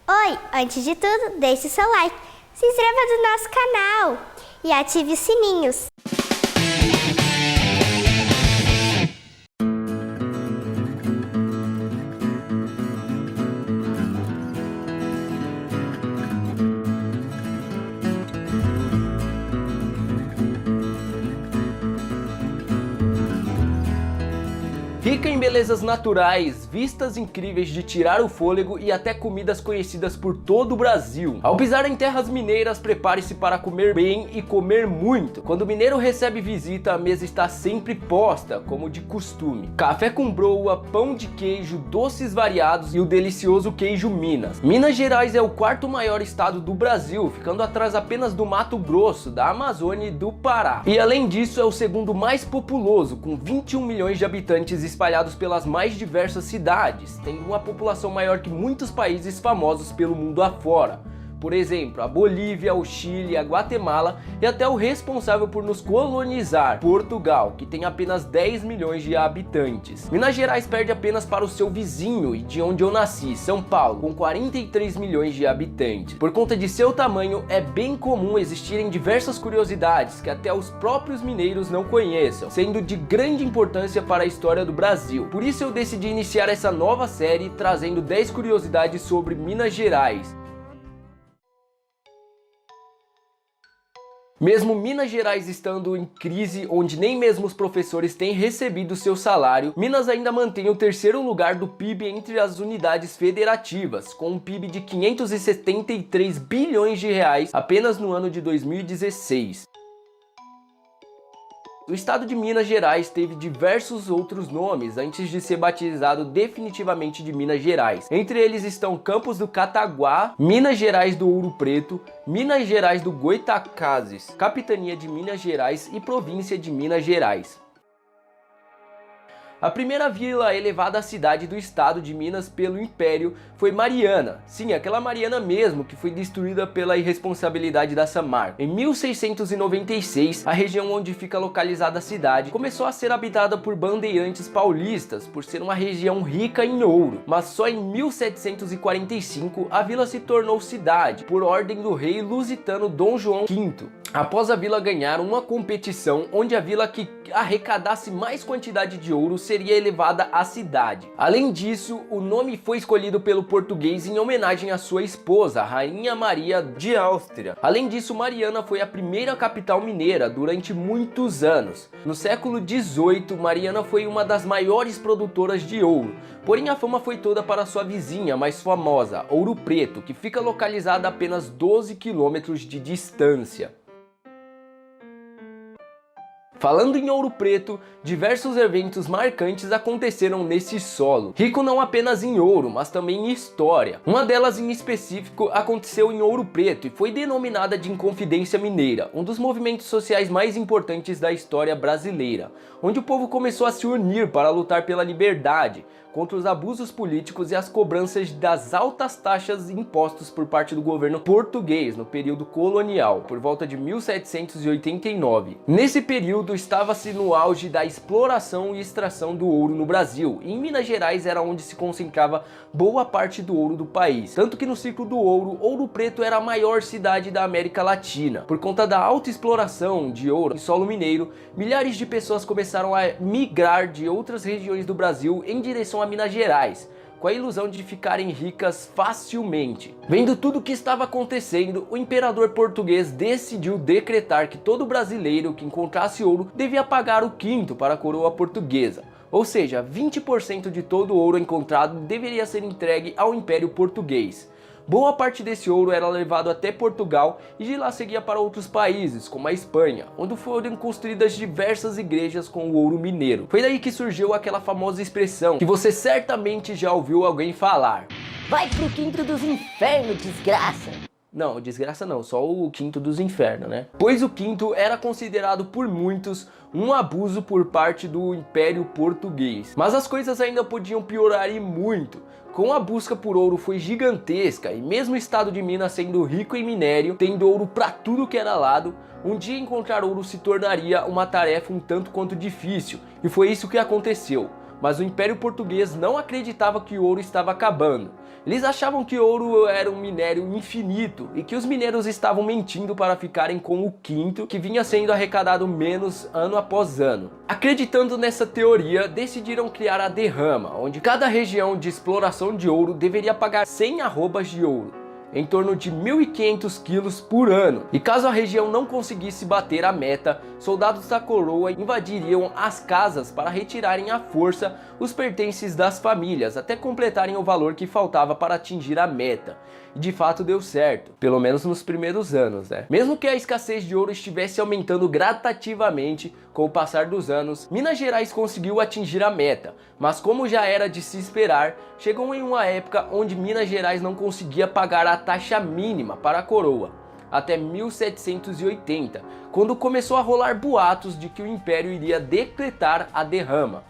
Oi, antes de tudo, deixe seu like, se inscreva no nosso canal e ative os sininhos. Rica em belezas naturais, vistas incríveis de tirar o fôlego e até comidas conhecidas por todo o Brasil. Ao pisar em terras mineiras, prepare-se para comer bem e comer muito. Quando o mineiro recebe visita, a mesa está sempre posta, como de costume. Café com broa, pão de queijo, doces variados e o delicioso queijo Minas. Minas Gerais é o quarto maior estado do Brasil, ficando atrás apenas do Mato Grosso, da Amazônia e do Pará. E além disso, é o segundo mais populoso, com 21 milhões de habitantes espalhados pelas mais diversas cidades. Tem uma população maior que muitos países famosos pelo mundo afora. Por exemplo, a Bolívia, o Chile, a Guatemala e até o responsável por nos colonizar, Portugal, que tem apenas 10 milhões de habitantes. Minas Gerais perde apenas para o seu vizinho e de onde eu nasci, São Paulo, com 43 milhões de habitantes. Por conta de seu tamanho, é bem comum existirem diversas curiosidades que até os próprios mineiros não conheçam, sendo de grande importância para a história do Brasil. Por isso eu decidi iniciar essa nova série trazendo 10 curiosidades sobre Minas Gerais. Mesmo Minas Gerais estando em crise, onde nem mesmo os professores têm recebido seu salário, Minas ainda mantém o terceiro lugar do PIB entre as unidades federativas, com um PIB de 573 bilhões de reais apenas no ano de 2016. O estado de Minas Gerais teve diversos outros nomes antes de ser batizado definitivamente de Minas Gerais. Entre eles estão Campos do Cataguá, Minas Gerais do Ouro Preto, Minas Gerais do Goitacazes, Capitania de Minas Gerais e Província de Minas Gerais. A primeira vila elevada à cidade do estado de Minas pelo Império foi Mariana. Sim, aquela Mariana mesmo que foi destruída pela irresponsabilidade da Samarca. Em 1696, a região onde fica localizada a cidade começou a ser habitada por bandeirantes paulistas, por ser uma região rica em ouro. Mas só em 1745 a vila se tornou cidade, por ordem do rei lusitano Dom João V. Após a vila ganhar uma competição onde a vila que arrecadasse mais quantidade de ouro seria elevada à cidade. Além disso, o nome foi escolhido pelo português em homenagem à sua esposa, a Rainha Maria de Áustria. Além disso, Mariana foi a primeira capital mineira durante muitos anos. No século XVIII, Mariana foi uma das maiores produtoras de ouro, porém a fama foi toda para sua vizinha mais famosa, Ouro Preto, que fica localizada a apenas 12 quilômetros de distância. Falando em Ouro Preto, diversos eventos marcantes aconteceram nesse solo, rico não apenas em ouro, mas também em história. Uma delas em específico aconteceu em Ouro Preto e foi denominada de Inconfidência Mineira, um dos movimentos sociais mais importantes da história brasileira, onde o povo começou a se unir para lutar pela liberdade, contra os abusos políticos e as cobranças das altas taxas impostos por parte do governo português no período colonial, por volta de 1789. Nesse período estava-se no auge da exploração e extração do ouro no Brasil, e em Minas Gerais era onde se concentrava boa parte do ouro do país, tanto que no ciclo do ouro, Ouro Preto era a maior cidade da América Latina. Por conta da alta exploração de ouro em solo mineiro, milhares de pessoas começaram a migrar de outras regiões do Brasil em direção a Minas Gerais, com a ilusão de ficarem ricas facilmente. Vendo tudo o que estava acontecendo, o imperador português decidiu decretar que todo brasileiro que encontrasse ouro devia pagar o quinto para a coroa portuguesa. Ou seja, 20% de todo o ouro encontrado deveria ser entregue ao Império Português. Boa parte desse ouro era levado até Portugal e de lá seguia para outros países, como a Espanha, onde foram construídas diversas igrejas com o ouro mineiro. Foi daí que surgiu aquela famosa expressão que você certamente já ouviu alguém falar: vai pro quinto dos infernos, desgraça! Não, desgraça não, só o quinto dos infernos, né? Pois o quinto era considerado por muitos um abuso por parte do Império Português. Mas as coisas ainda podiam piorar e muito. Com a busca por ouro foi gigantesca e mesmo o estado de Minas sendo rico em minério, tendo ouro para tudo que era lado, um dia encontrar ouro se tornaria uma tarefa um tanto quanto difícil, e foi isso que aconteceu. Mas o Império Português não acreditava que o ouro estava acabando. Eles achavam que ouro era um minério infinito e que os mineiros estavam mentindo para ficarem com o quinto, que vinha sendo arrecadado menos ano após ano. Acreditando nessa teoria, decidiram criar a derrama, onde cada região de exploração de ouro deveria pagar 100 arrobas de ouro, em torno de 1.500 quilos por ano. E caso a região não conseguisse bater a meta, soldados da coroa invadiriam as casas para retirarem à força os pertences das famílias, até completarem o valor que faltava para atingir a meta. E de fato deu certo, pelo menos nos primeiros anos, né? Mesmo que a escassez de ouro estivesse aumentando gradativamente com o passar dos anos, Minas Gerais conseguiu atingir a meta, mas como já era de se esperar, chegou em uma época onde Minas Gerais não conseguia pagar a taxa mínima para a coroa, até 1780, quando começou a rolar boatos de que o Império iria decretar a derrama.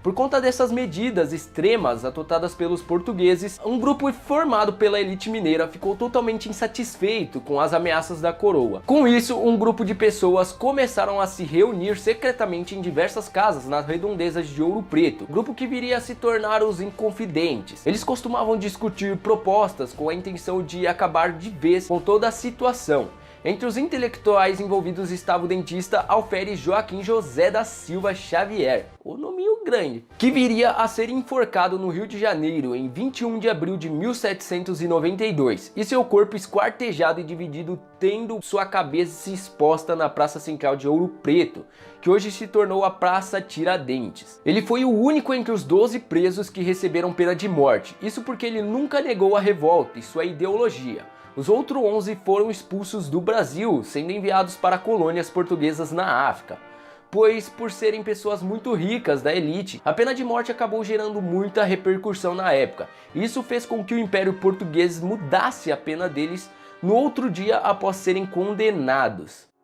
Por conta dessas medidas extremas adotadas pelos portugueses, um grupo formado pela elite mineira ficou totalmente insatisfeito com as ameaças da coroa. Com isso, um grupo de pessoas começaram a se reunir secretamente em diversas casas nas redondezas de Ouro Preto, grupo que viria a se tornar os Inconfidentes. Eles costumavam discutir propostas com a intenção de acabar de vez com toda a situação. Entre os intelectuais envolvidos estava o dentista Alferes Joaquim José da Silva Xavier, o nominho grande, que viria a ser enforcado no Rio de Janeiro em 21 de abril de 1792, e seu corpo esquartejado e dividido, tendo sua cabeça exposta na Praça Central de Ouro Preto, que hoje se tornou a Praça Tiradentes. Ele foi o único entre os 12 presos que receberam pena de morte, isso porque ele nunca negou a revolta e sua ideologia. Os outros 11 foram expulsos do Brasil, sendo enviados para colônias portuguesas na África, pois por serem pessoas muito ricas da elite, a pena de morte acabou gerando muita repercussão na época. Isso fez com que o Império Português mudasse a pena deles no outro dia após serem condenados.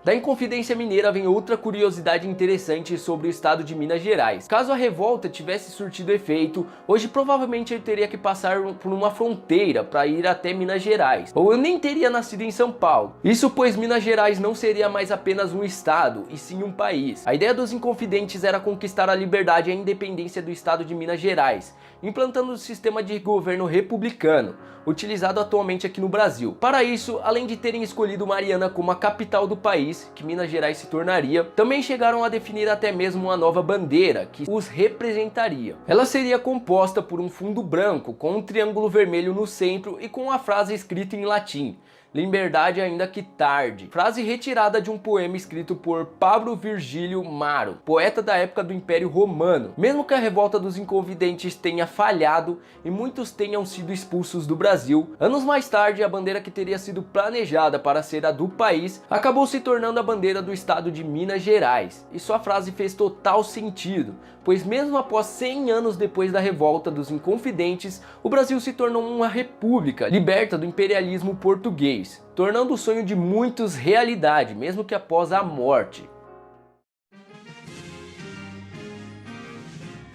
Da Inconfidência Mineira vem outra curiosidade interessante sobre o estado de Minas Gerais. Caso a revolta tivesse surtido efeito, hoje provavelmente eu teria que passar por uma fronteira para ir até Minas Gerais, ou eu nem teria nascido em São Paulo. Isso pois Minas Gerais não seria mais apenas um estado, e sim um país. A ideia dos Inconfidentes era conquistar a liberdade e a independência do estado de Minas Gerais, implantando o sistema de governo republicano, utilizado atualmente aqui no Brasil. Para isso, além de terem escolhido Mariana como a capital do país, que Minas Gerais se tornaria, também chegaram a definir até mesmo uma nova bandeira que os representaria. Ela seria composta por um fundo branco com um triângulo vermelho no centro e com a frase escrita em latim: Liberdade ainda que tarde, frase retirada de um poema escrito por Pablo Virgílio Maro, poeta da época do Império Romano. Mesmo que a revolta dos Inconfidentes tenha falhado e muitos tenham sido expulsos do Brasil, anos mais tarde a bandeira que teria sido planejada para ser a do país acabou se tornando a bandeira do estado de Minas Gerais. E sua frase fez total sentido, pois mesmo após 100 anos depois da revolta dos Inconfidentes, o Brasil se tornou uma república liberta do imperialismo português, tornando o sonho de muitos realidade, mesmo que após a morte.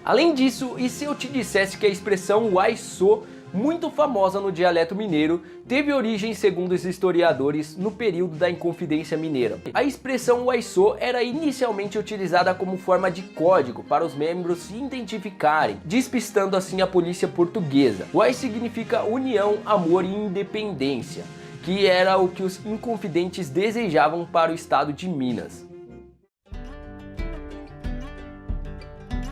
Além disso, e se eu te dissesse que a expressão "uai sou", muito famosa no dialeto mineiro, teve origem, segundo os historiadores, no período da Inconfidência Mineira. A expressão "uai sou" era inicialmente utilizada como forma de código para os membros se identificarem, despistando assim a polícia portuguesa. Uai significa união, amor e independência, que era o que os Inconfidentes desejavam para o estado de Minas.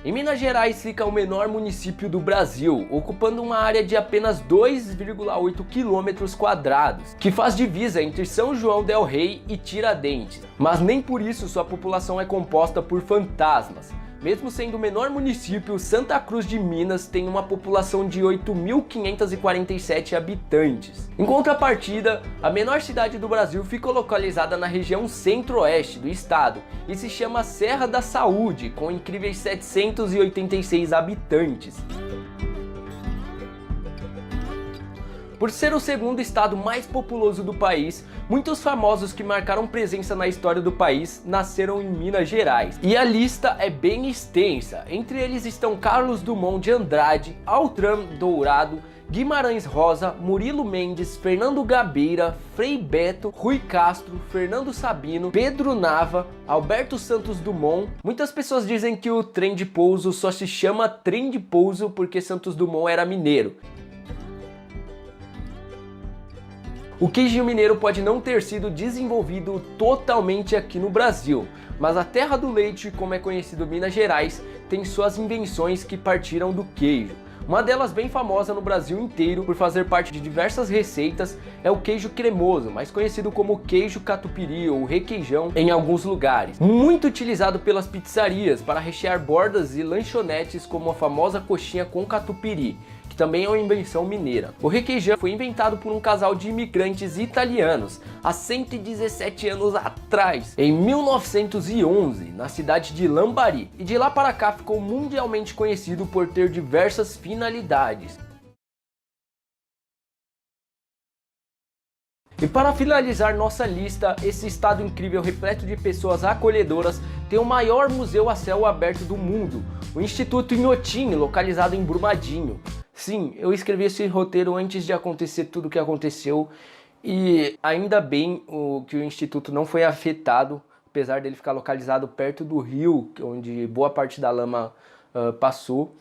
Em Minas Gerais fica o menor município do Brasil, ocupando uma área de apenas 2,8 km², que faz divisa entre São João del Rei e Tiradentes. Mas nem por isso sua população é composta por fantasmas. Mesmo sendo o menor município, Santa Cruz de Minas tem uma população de 8.547 habitantes. Em contrapartida, a menor cidade do Brasil fica localizada na região centro-oeste do estado e se chama Serra da Saúde, com incríveis 786 habitantes. Por ser o segundo estado mais populoso do país, muitos famosos que marcaram presença na história do país nasceram em Minas Gerais. E a lista é bem extensa, entre eles estão Carlos Drummond de Andrade, Altran Dourado, Guimarães Rosa, Murilo Mendes, Fernando Gabeira, Frei Beto, Rui Castro, Fernando Sabino, Pedro Nava, Alberto Santos Dumont. Muitas pessoas dizem que o trem de pouso só se chama trem de pouso porque Santos Dumont era mineiro. O queijo mineiro pode não ter sido desenvolvido totalmente aqui no Brasil, mas a terra do leite, como é conhecido Minas Gerais, tem suas invenções que partiram do queijo. Uma delas bem famosa no Brasil inteiro por fazer parte de diversas receitas é o queijo cremoso, mais conhecido como queijo catupiry ou requeijão em alguns lugares. Muito utilizado pelas pizzarias para rechear bordas e lanchonetes como a famosa coxinha com catupiry, que também é uma invenção mineira. O requeijão foi inventado por um casal de imigrantes italianos há 117 anos atrás, em 1911, na cidade de Lambari, e de lá para cá ficou mundialmente conhecido por ter diversas finalidades. E para finalizar nossa lista, esse estado incrível repleto de pessoas acolhedoras tem o maior museu a céu aberto do mundo, o Instituto Inhotim, localizado em Brumadinho. Sim, eu escrevi esse roteiro antes de acontecer tudo o que aconteceu e ainda bem que o Instituto não foi afetado, apesar dele ficar localizado perto do rio, onde boa parte da lama passou.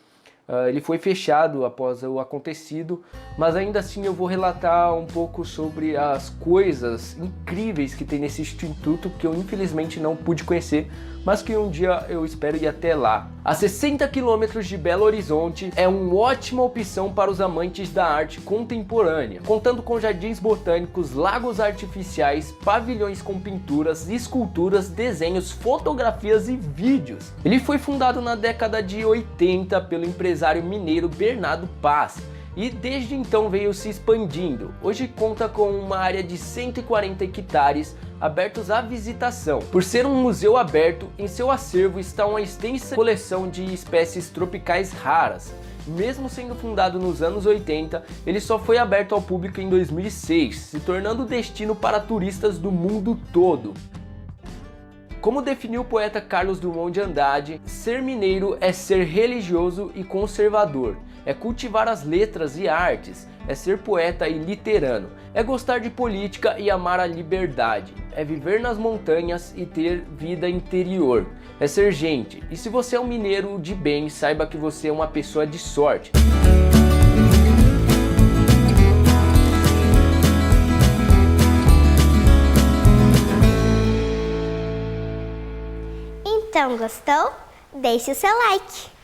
Ele foi fechado após o acontecido, mas ainda assim eu vou relatar um pouco sobre as coisas incríveis que tem nesse instituto que eu infelizmente não pude conhecer, mas que um dia eu espero ir até lá. A 60 km de Belo Horizonte é uma ótima opção para os amantes da arte contemporânea, contando com jardins botânicos, lagos artificiais, pavilhões com pinturas, esculturas, desenhos, fotografias e vídeos. Ele foi fundado na década de 80 pelo empresário mineiro Bernardo Paz, e desde então veio se expandindo. Hoje conta com uma área de 140 hectares abertos à visitação. Por ser um museu aberto, em seu acervo está uma extensa coleção de espécies tropicais raras. Mesmo sendo fundado nos anos 80, ele só foi aberto ao público em 2006, se tornando destino para turistas do mundo todo. Como definiu o poeta Carlos Drummond de Andrade, ser mineiro é ser religioso e conservador, é cultivar as letras e artes, é ser poeta e literano, é gostar de política e amar a liberdade, é viver nas montanhas e ter vida interior, é ser gente. E se você é um mineiro de bem, saiba que você é uma pessoa de sorte. Então, gostou? Deixe o seu like!